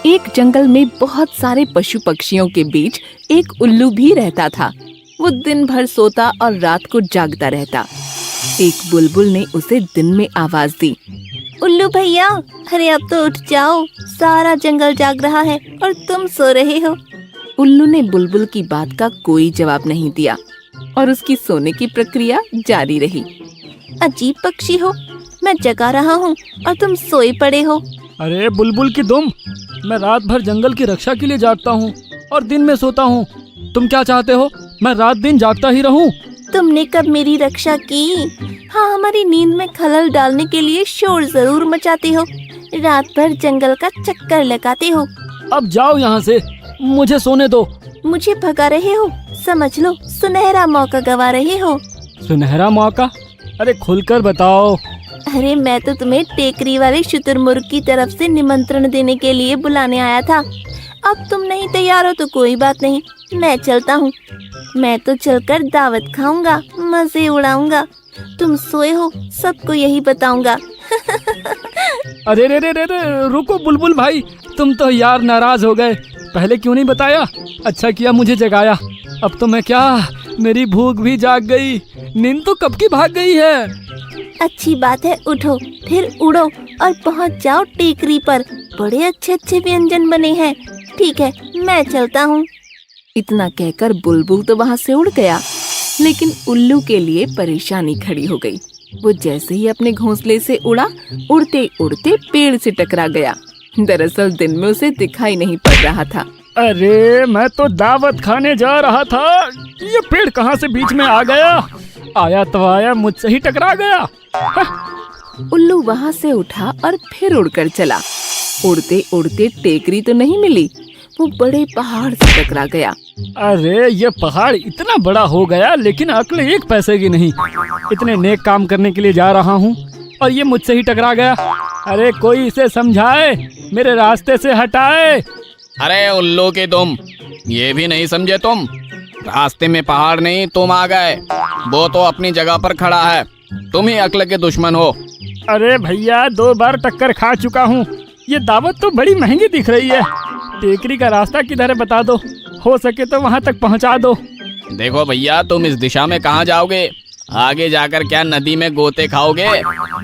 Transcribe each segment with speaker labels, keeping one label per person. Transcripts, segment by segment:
Speaker 1: एक जंगल में बहुत सारे पशु पक्षियों के बीच एक उल्लू भी रहता था। वो दिन भर सोता और रात को जागता रहता। एक बुलबुल ने उसे दिन में आवाज दी,
Speaker 2: उल्लू भैया, अरे अब तो उठ जाओ, सारा जंगल जाग रहा है और तुम सो रहे हो।
Speaker 1: उल्लू ने बुलबुल की बात का कोई जवाब नहीं दिया और उसकी सोने की प्रक्रिया जारी रही।
Speaker 2: अजीब पक्षी हो, मैं जगा रहा हूँ और तुम सोए पड़े हो।
Speaker 3: अरे बुलबुल की दुम, मैं रात भर जंगल की रक्षा के लिए जागता हूँ और दिन में सोता हूँ। तुम क्या चाहते हो, मैं रात दिन जागता ही रहूँ?
Speaker 2: तुमने कब मेरी रक्षा की? हाँ, हमारी नींद में खलल डालने के लिए शोर जरूर मचाते हो, रात भर जंगल का चक्कर लगाते हो।
Speaker 3: अब जाओ यहाँ से, मुझे सोने दो।
Speaker 2: मुझे भगा रहे हो? समझ लो सुनहरा मौका गवा रहे हो।
Speaker 3: सुनहरा मौका? अरे खुलकर बताओ।
Speaker 2: अरे मैं तो तुम्हें टेकरी वाले शुतुरमुर्ग की तरफ से निमंत्रण देने के लिए बुलाने आया था। अब तुम नहीं तैयार हो तो कोई बात नहीं, मैं चलता हूँ। मैं तो चलकर दावत खाऊंगा, मजे उड़ाऊंगा। तुम सोए हो, सबको यही बताऊंगा।
Speaker 3: अरे रे रे रे रे, रुको बुलबुल भाई, तुम तो यार नाराज हो गए। पहले क्यों नहीं बताया? अच्छा किया मुझे जगाया। अब तो मैं क्या, मेरी भूख भी जाग गई। नींद तो कब की भाग गई है।
Speaker 2: अच्छी बात है, उठो फिर उड़ो और पहुंच जाओ टेकरी पर। बड़े अच्छे अच्छे व्यंजन बने हैं। ठीक है, मैं चलता हूँ।
Speaker 1: इतना कहकर बुलबुल तो वहाँ से उड़ गया, लेकिन उल्लू के लिए परेशानी खड़ी हो गई। वो जैसे ही अपने घोंसले से उड़ा, उड़ते उड़ते पेड़ से टकरा गया। दरअसल दिन में उसे दिखाई नहीं पड़ रहा था।
Speaker 3: अरे मैं तो दावत खाने जा रहा था, ये पेड़ कहाँ से बीच में आ गया? आया तो आया, मुझसे ही टकरा गया।
Speaker 1: उल्लू वहाँ से उठा और फिर उड़कर चला। उड़ते उड़ते टेकरी तो नहीं मिली, वो बड़े पहाड़ से टकरा गया।
Speaker 3: अरे ये पहाड़ इतना बड़ा हो गया, लेकिन अक्ल एक पैसे की नहीं। इतने नेक काम करने के लिए जा रहा हूँ और ये मुझसे ही टकरा गया। अरे कोई इसे समझाए, मेरे रास्ते से हटाए।
Speaker 4: अरे उल्लू की तुम, ये भी नहीं समझे तुम? रास्ते में पहाड़ नहीं, तुम आ गए। वो तो अपनी जगह पर खड़ा है, तुम ही अक्ल के दुश्मन हो।
Speaker 3: अरे भैया, 2 बार टक्कर खा चुका हूँ। ये दावत तो बड़ी महंगी दिख रही है। टेकरी का रास्ता किधर है बता दो, हो सके तो वहाँ तक पहुँचा दो।
Speaker 4: देखो भैया, तुम इस दिशा में कहाँ जाओगे? आगे जाकर क्या नदी में गोते खाओगे?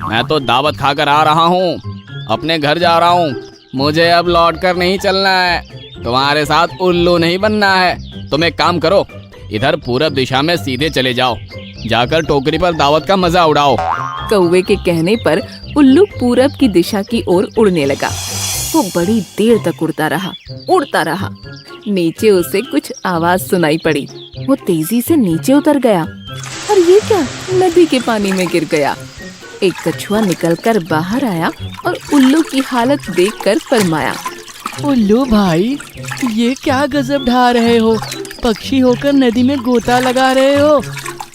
Speaker 4: मैं तो दावत खाकर आ रहा हूँ, अपने घर जा रहा हूँ। मुझे अब लौट कर नहीं चलना है, तुम्हारे साथ उल्लू नहीं बनना है। तुम एक काम करो, इधर पूरब दिशा में सीधे चले जाओ, जाकर टोकरी पर दावत का मजा उड़ाओ।
Speaker 1: कौवे के कहने पर उल्लू पूरब की दिशा की ओर उड़ने लगा। वो बड़ी देर तक उड़ता रहा। नीचे उसे कुछ आवाज सुनाई पड़ी। वो तेजी से नीचे उतर गया और ये क्या, नदी के पानी में गिर गया। एक कछुआ निकलकर बाहर आया और उल्लू की हालत देखकर फरमाया,
Speaker 5: उल्लू भाई, ये क्या गजब ढा रहे हो? पक्षी होकर नदी में गोता लगा रहे हो।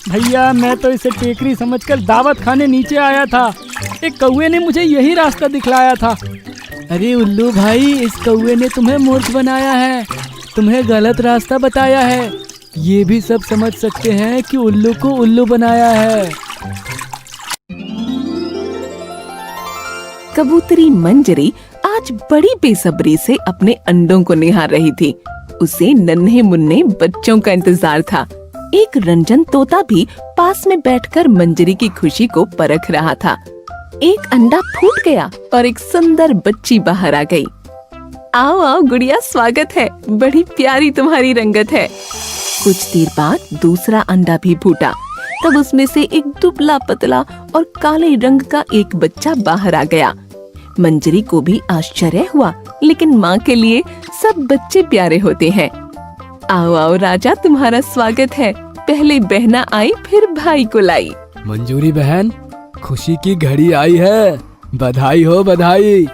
Speaker 3: भैया मैं तो इसे टेकरी समझकर दावत खाने नीचे आया था। एक कौवे ने मुझे यही रास्ता दिखलाया था।
Speaker 5: अरे उल्लू भाई, इस कौवे ने तुम्हें मूर्ख बनाया है, तुम्हें गलत रास्ता बताया है। ये भी सब समझ सकते हैं कि उल्लू को उल्लू बनाया है।
Speaker 1: कबूतरी मंजरी आज बड़ी बेसब्री से अपने अंडों को निहार रही थी। उसे नन्हे मुन्ने बच्चों का इंतजार था। एक रंजन तोता भी पास में बैठकर मंजरी की खुशी को परख रहा था। एक अंडा फूट गया और एक सुंदर बच्ची बाहर आ गई। आओ आओ गुड़िया, स्वागत है, बड़ी प्यारी तुम्हारी रंगत है। कुछ देर बाद दूसरा अंडा भी फूटा। तब उसमें से एक दुबला पतला और काले रंग का एक बच्चा बाहर आ गया। मंजरी को भी आश्चर्य हुआ, लेकिन माँ के लिए सब बच्चे प्यारे होते हैं। आओ आओ राजा, तुम्हारा स्वागत है। पहले बहना आई, फिर भाई को लाई।
Speaker 5: मंजूरी बहन, खुशी की घड़ी आई है, बधाई हो बधाई।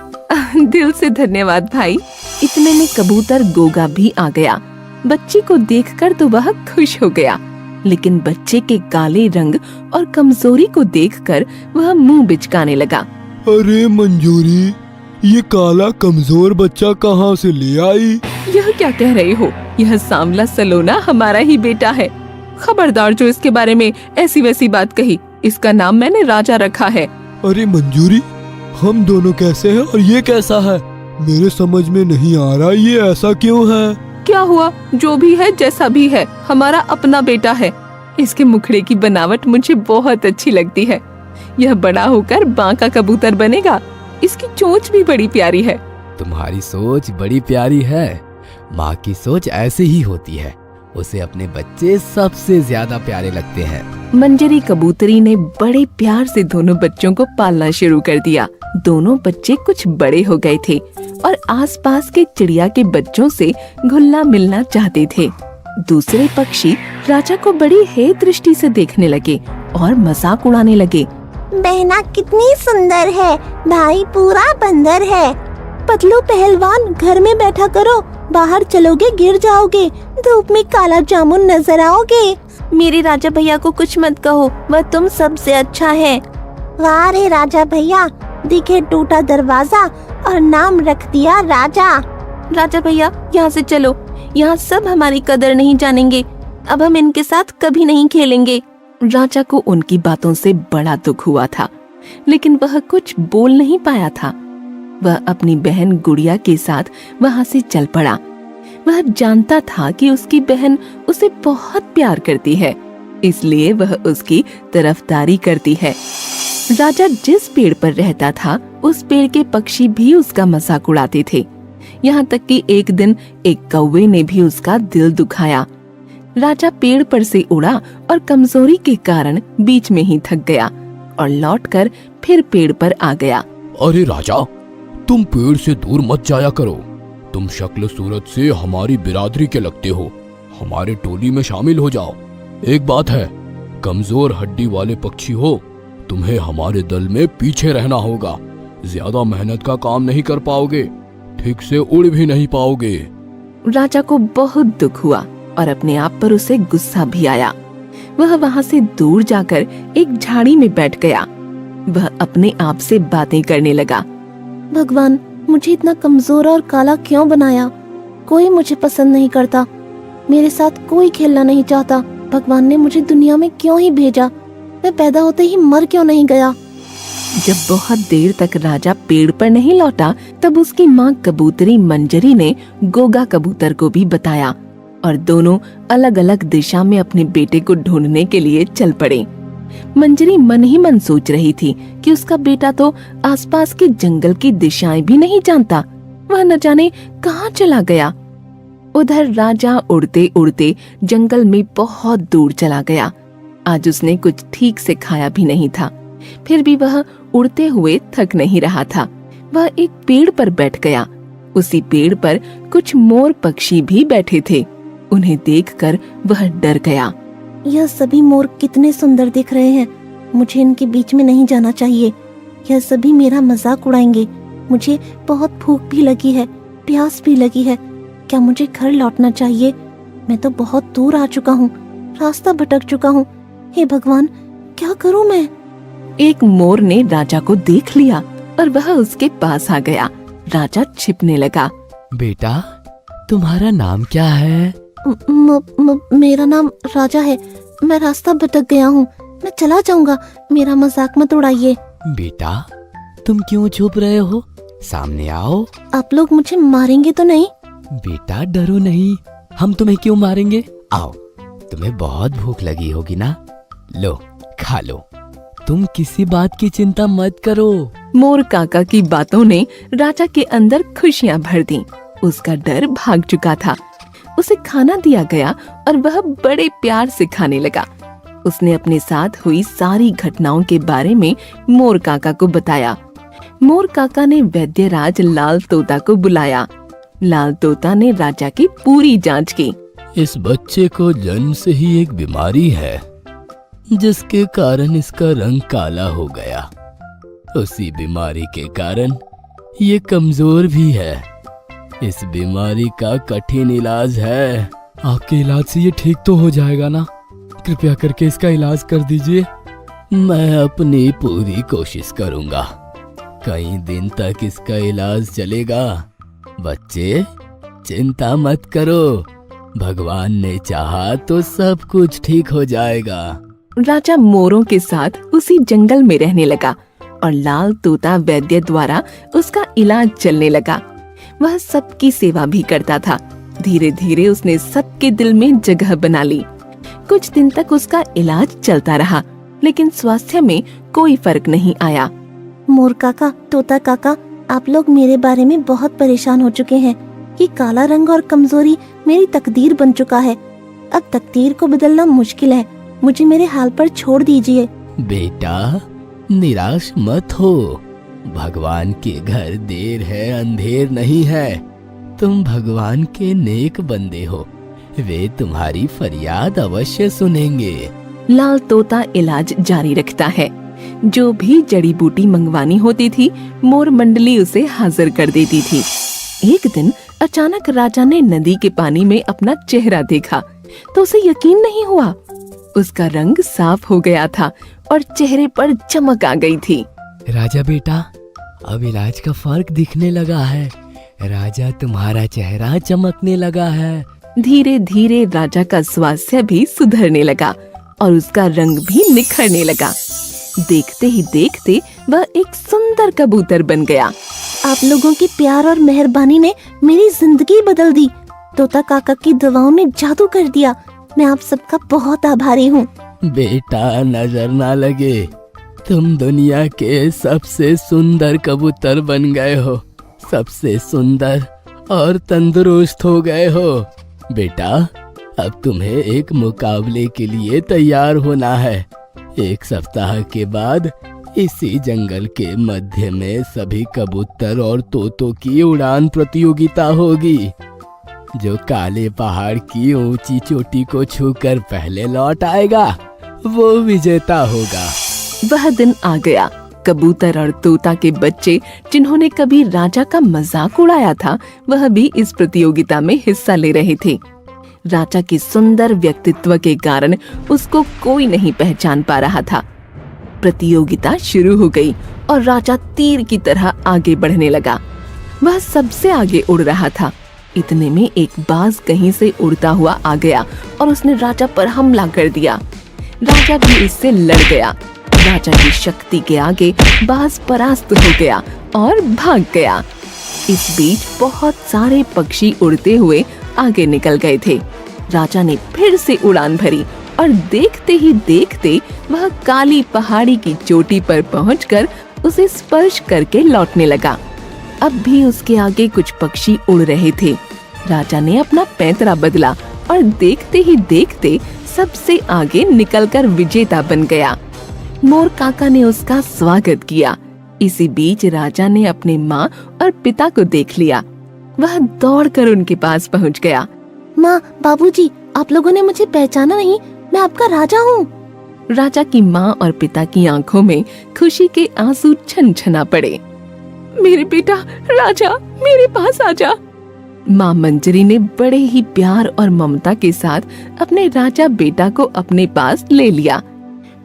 Speaker 1: दिल से धन्यवाद भाई। इतने में कबूतर गोगा भी आ गया। बच्ची को देखकर तो वह खुश हो गया, लेकिन बच्चे के काले रंग और कमजोरी को देखकर वह मुंह बिचकाने लगा।
Speaker 6: अरे मंजूरी, ये काला कमजोर बच्चा कहाँ से ले आई?
Speaker 1: यह क्या कह रहे हो? यह सांवला सलोना हमारा ही बेटा है। खबरदार जो इसके बारे में ऐसी वैसी बात कही। इसका नाम मैंने राजा रखा है।
Speaker 6: अरे मंजूरी, हम दोनों कैसे हैं और ये कैसा है? मेरे समझ में नहीं आ रहा ये ऐसा क्यों है।
Speaker 1: क्या हुआ, जो भी है जैसा भी है, हमारा अपना बेटा है। इसके मुखड़े की बनावट मुझे बहुत अच्छी लगती है। यह बड़ा होकर बांका कबूतर बनेगा। इसकी चोंच भी बड़ी प्यारी है।
Speaker 7: तुम्हारी सोच बड़ी प्यारी है। माँ की सोच ऐसे ही होती है, उसे अपने बच्चे सबसे ज्यादा प्यारे लगते हैं।
Speaker 1: मंजरी कबूतरी ने बड़े प्यार से दोनों बच्चों को पालना शुरू कर दिया। दोनों बच्चे कुछ बड़े हो गए थे और आसपास के चिड़िया के बच्चों से घुलना मिलना चाहते थे। दूसरे पक्षी राजा को बड़ी हे दृष्टि से देखने लगे और मजाक उड़ाने लगे।
Speaker 2: बहना कितनी सुंदर है, भाई पूरा बंदर है। पतलू पहलवान घर में बैठा करो, बाहर चलोगे गिर जाओगे, धूप में काला जामुन नजर आओगे। मेरे राजा भैया को कुछ मत कहो, वह तुम सबसे अच्छा है। वाह रे राजा भैया, दिखे टूटा दरवाजा और नाम रख दिया राजा। राजा भैया यहाँ से चलो, यहाँ सब हमारी कदर नहीं जानेंगे। अब हम इनके साथ कभी नहीं खेलेंगे। राजा को उनकी बातों से बड़ा दुख हुआ था, लेकिन वह कुछ बोल नहीं पाया था। वह अपनी बहन गुड़िया के साथ वहां से चल पड़ा। वह जानता था कि उसकी बहन उसे बहुत प्यार करती है, इसलिए वह उसकी तरफदारी करती है। राजा जिस पेड़ पर रहता था, उस पेड़ के पक्षी भी उसका मजाक उड़ाते थे। यहाँ तक कि एक दिन एक कौवे ने भी उसका दिल दुखाया। राजा पेड़ पर से उड़ा और कमजोरी के कारण बीच में ही थक गया और लौटकर फिर पेड़ पर आ गया।
Speaker 7: अरे राजा, तुम पेड़ से दूर मत जाया करो। तुम शक्ल सूरत से हमारी बिरादरी के लगते हो, हमारे टोली में शामिल हो जाओ। एक बात है, कमजोर हड्डी वाले पक्षी हो, तुम्हें हमारे दल में पीछे रहना होगा। ज्यादा मेहनत का काम नहीं कर पाओगे, ठीक से उड़ भी नहीं पाओगे।
Speaker 1: राजा को बहुत दुख हुआ और अपने आप पर उसे गुस्सा भी आया। वह वहां से दूर जाकर एक झाड़ी में बैठ गया। वह अपने आप से बातें करने लगा। भगवान, मुझे इतना कमजोर और काला क्यों बनाया? कोई मुझे पसंद नहीं करता, मेरे साथ कोई खेलना नहीं चाहता। भगवान ने मुझे दुनिया में क्यों ही भेजा? मैं पैदा होते ही मर क्यों नहीं गया? जब बहुत देर तक राजा पेड़ पर नहीं लौटा, तब उसकी माँ कबूतरी मंजरी ने गोगा कबूतर को भी बताया और दोनों अलग अलग दिशा में अपने बेटे को ढूंढने के लिए चल पड़े। मंजरी मन ही मन सोच रही थी कि उसका बेटा तो आसपास के जंगल की दिशाएं भी नहीं जानता, वह न जाने कहाँ चला गया। उधर राजा उड़ते उड़ते जंगल में बहुत दूर चला गया। आज उसने कुछ ठीक से खाया भी नहीं था, फिर भी वह उड़ते हुए थक नहीं रहा था। वह एक पेड़ पर बैठ गया। उसी पेड़ पर कुछ मोर पक्षी भी बैठे थे। उन्हें देखकर वह डर गया। यह सभी मोर कितने सुंदर दिख रहे हैं, मुझे इनके बीच में नहीं जाना चाहिए। यह सभी मेरा मजाक उड़ाएंगे। मुझे बहुत भूख भी लगी है, प्यास भी लगी है। क्या मुझे घर लौटना चाहिए? मैं तो बहुत दूर आ चुका हूँ, रास्ता भटक चुका हूँ। हे भगवान, क्या करूँ मैं? एक मोर ने राजा को देख लिया और वह उसके पास आ गया। राजा छिपने लगा।
Speaker 7: बेटा, तुम्हारा नाम क्या है?
Speaker 2: मेरा नाम राजा है। मैं रास्ता भटक गया हूँ, मैं चला जाऊंगा, मेरा मजाक मत उड़ाइए।
Speaker 7: बेटा, तुम क्यों छुप रहे हो? सामने आओ।
Speaker 2: आप लोग मुझे मारेंगे तो नहीं?
Speaker 7: बेटा डरो नहीं, हम तुम्हें क्यों मारेंगे। आओ, तुम्हें बहुत भूख लगी होगी ना, लो खा लो। तुम किसी बात की चिंता मत करो।
Speaker 1: मोर काका की बातों ने राजा के अंदर खुशियां भर दी। उसका डर भाग चुका था। उसे खाना दिया गया और वह बड़े प्यार से खाने लगा। उसने अपने साथ हुई सारी घटनाओं के बारे में मोर काका को बताया। मोर काका ने वैद्यराज लाल तोता को बुलाया। लाल तोता ने राजा की पूरी जांच की।
Speaker 7: इस बच्चे को जन्म से ही एक बीमारी है, जिसके कारण इसका रंग काला हो गया। उसी बीमारी के कारण ये कमजोर भी है। इस बीमारी का कठिन इलाज है।
Speaker 5: आपके इलाज से ये ठीक तो हो जाएगा ना? कृपया करके इसका इलाज कर दीजिए।
Speaker 7: मैं अपनी पूरी कोशिश करूंगा। कई दिन तक इसका इलाज चलेगा। बच्चे, चिंता मत करो, भगवान ने चाहा तो सब कुछ ठीक हो जाएगा।
Speaker 1: राजा मोरों के साथ उसी जंगल में रहने लगा और लाल तोता वैद्य द्वारा उसका इलाज चलने लगा। वह सबकी सेवा भी करता था। धीरे धीरे उसने सबके दिल में जगह बना ली। कुछ दिन तक उसका इलाज चलता रहा, लेकिन स्वास्थ्य में कोई फर्क नहीं आया।
Speaker 2: मोर काका, तोता काका, आप लोग मेरे बारे में बहुत परेशान हो चुके हैं कि काला रंग और कमजोरी मेरी तकदीर बन चुका है। अब तकदीर को बदलना मुश्किल है, मुझे मेरे हाल पर छोड़ दीजिए।
Speaker 7: बेटा, निराश मत हो। भगवान के घर देर है अंधेर नहीं है। तुम भगवान के नेक बंदे हो, वे तुम्हारी फरियाद अवश्य सुनेंगे।
Speaker 1: लाल तोता इलाज जारी रखता है। जो भी जड़ी बूटी मंगवानी होती थी, मोर मंडली उसे हाजिर कर देती थी। एक दिन अचानक राजा ने नदी के पानी में अपना चेहरा देखा तो उसे यकीन नहीं हुआ। उसका रंग साफ हो गया था और चेहरे पर चमक आ गई थी।
Speaker 5: राजा बेटा, अब इलाज का फर्क दिखने लगा है। राजा, तुम्हारा चेहरा चमकने लगा है।
Speaker 1: धीरे धीरे राजा का स्वास्थ्य भी सुधरने लगा और उसका रंग भी निखरने लगा। देखते ही देखते वह एक सुंदर कबूतर बन गया।
Speaker 2: आप लोगों की प्यार और मेहरबानी ने मेरी जिंदगी बदल दी। तोता काका की दुआओं ने जादू कर दिया। मैं आप सबका बहुत आभारी हूँ।
Speaker 7: बेटा, नजर ना लगे, तुम दुनिया के सबसे सुंदर कबूतर बन गए हो। सबसे सुंदर और तंदुरुस्त हो गए हो। बेटा, अब तुम्हें एक मुकाबले के लिए तैयार होना है। 1 सप्ताह के बाद इसी जंगल के मध्य में सभी कबूतर और तोतों की उड़ान प्रतियोगिता होगी। जो काले पहाड़ की ऊंची चोटी को छूकर पहले लौट आएगा, वो विजेता होगा।
Speaker 1: वह दिन आ गया। कबूतर और तोता के बच्चे जिन्होंने कभी राजा का मजाक उड़ाया था, वह भी इस प्रतियोगिता में हिस्सा ले रहे थे। राजा के सुंदर व्यक्तित्व के कारण उसको कोई नहीं पहचान पा रहा था। प्रतियोगिता शुरू हो गई और राजा तीर की तरह आगे बढ़ने लगा। वह सबसे आगे उड़ रहा था। इतने में एक बाज कहीं से उड़ता हुआ आ गया और उसने राजा पर हमला कर दिया। राजा भी उससे लड़ गया। राजा की शक्ति के आगे बाज परास्त हो गया और भाग गया। इस बीच बहुत सारे पक्षी उड़ते हुए आगे निकल गए थे। राजा ने फिर से उड़ान भरी और देखते ही देखते वह काली पहाड़ी की चोटी पर पहुंचकर उसे स्पर्श करके लौटने लगा। अब भी उसके आगे कुछ पक्षी उड़ रहे थे। राजा ने अपना पैंतरा बदला और देखते ही देखते सबसे आगे निकलकर विजेता बन गया। मोर काका ने उसका स्वागत किया। इसी बीच राजा ने अपने माँ और पिता को देख लिया। वह दौड़कर उनके पास पहुँच गया।
Speaker 2: माँ, बाबूजी, आप लोगों ने मुझे पहचाना नहीं? मैं आपका राजा हूँ।
Speaker 1: राजा की माँ और पिता की आंखों में खुशी के आंसू छनछना पड़े। मेरे बेटा राजा, मेरे पास आजा। माँ मंजरी ने बड़े ही प्यार और ममता के साथ अपने राजा बेटा को अपने पास ले लिया।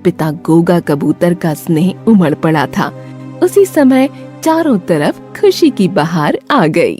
Speaker 1: पिता गोगा कबूतर का स्नेह उमड़ पड़ा था। उसी समय चारों तरफ खुशी की बहार आ गई।